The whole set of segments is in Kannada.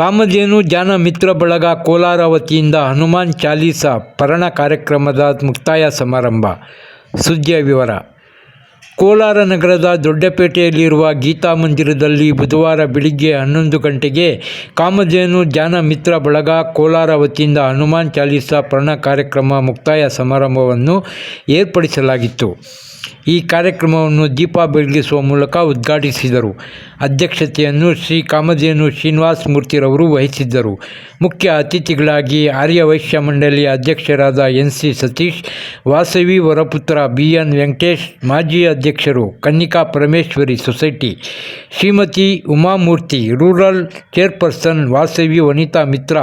ಕಾಮಧೇನು ಧ್ಯಾನ ಮಿತ್ರ ಬಳಗ ಕೋಲಾರ ವತಿಯಿಂದ ಹನುಮಾನ್ ಚಾಲೀಸ ಪಠಣ ಕಾರ್ಯಕ್ರಮದ ಮುಕ್ತಾಯ ಸಮಾರಂಭ. ಸುದ್ದಿಯ ವಿವರ. ಕೋಲಾರ ನಗರದ ದೊಡ್ಡಪೇಟೆಯಲ್ಲಿರುವ ಗೀತಾ ಮಂದಿರದಲ್ಲಿ ಬುಧವಾರ ಬೆಳಿಗ್ಗೆ 11 ಗಂಟೆಗೆ ಕಾಮಧೇನು ಧ್ಯಾನ ಮಿತ್ರ ಬಳಗ ಕೋಲಾರ ವತಿಯಿಂದ ಹನುಮಾನ್ ಚಾಲೀಸ ಪಠಣ ಕಾರ್ಯಕ್ರಮ ಮುಕ್ತಾಯ ಸಮಾರಂಭವನ್ನು ಏರ್ಪಡಿಸಲಾಗಿತ್ತು. ಈ ಕಾರ್ಯಕ್ರಮವನ್ನು ದೀಪ ಬೆಳಗಿಸುವ ಮೂಲಕ ಉದ್ಘಾಟಿಸಿದರು. ಅಧ್ಯಕ್ಷತೆಯನ್ನು ಶ್ರೀ ಕಾಮಧೇನು ಶ್ರೀನಿವಾಸ ಮೂರ್ತಿರವರು ವಹಿಸಿದ್ದರು. ಮುಖ್ಯ ಅತಿಥಿಗಳಾಗಿ ಆರ್ಯ ವೈಶ್ಯ ಮಂಡಳಿಯ ಅಧ್ಯಕ್ಷರಾದ NC ಸತೀಶ್, ವಾಸವಿ ವರಪುತ್ರ BN ವೆಂಕಟೇಶ್, ಮಾಜಿ ಅಧ್ಯಕ್ಷರು Kannika Parameshwari society Shrimati Umamurthy, rural chairperson Vasavi Vanitha Mitra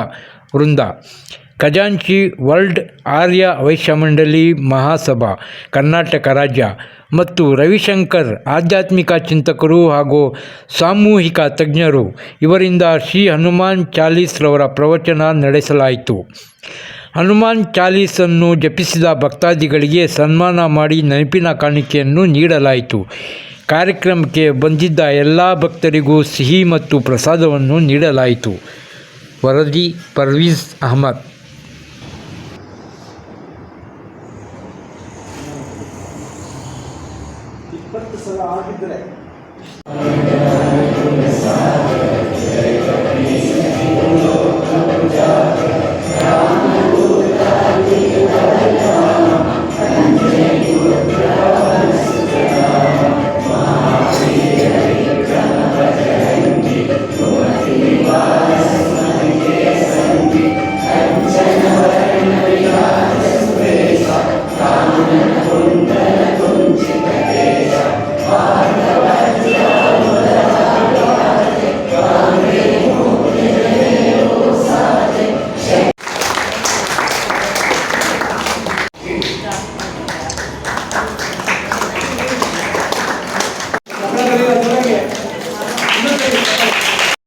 Vrinda, ಖಜಾಂಚಿ ವರ್ಲ್ಡ್ ಆರ್ಯ ವೈಶ್ಯ ಮಂಡಳಿ ಮಹಾಸಭಾ ಕರ್ನಾಟಕ ರಾಜ್ಯ ಮತ್ತು ರವಿಶಂಕರ್ ಆಧ್ಯಾತ್ಮಿಕ ಚಿಂತಕರು ಹಾಗೂ ಸಾಮೂಹಿಕ ತಜ್ಞರು ಇವರಿಂದ ಶ್ರೀ ಹನುಮಾನ್ ಚಾಲೀಸ್ರವರ ಪ್ರವಚನ ನಡೆಸಲಾಯಿತು. ಹನುಮಾನ್ ಚಾಲೀಸನ್ನು ಜಪಿಸಿದ ಭಕ್ತಾದಿಗಳಿಗೆ ಸನ್ಮಾನ ಮಾಡಿ ನೆನಪಿನ ಕಾಣಿಕೆಯನ್ನು ನೀಡಲಾಯಿತು. ಕಾರ್ಯಕ್ರಮಕ್ಕೆ ಬಂದಿದ್ದ ಎಲ್ಲ ಭಕ್ತರಿಗೂ ಸಿಹಿ ಮತ್ತು ಪ್ರಸಾದವನ್ನು ನೀಡಲಾಯಿತು. ವರದಿ ಪರ್ವೀಜ್ ಅಹಮದ್. ಸಲ ಆಗಿದ್ದರೆ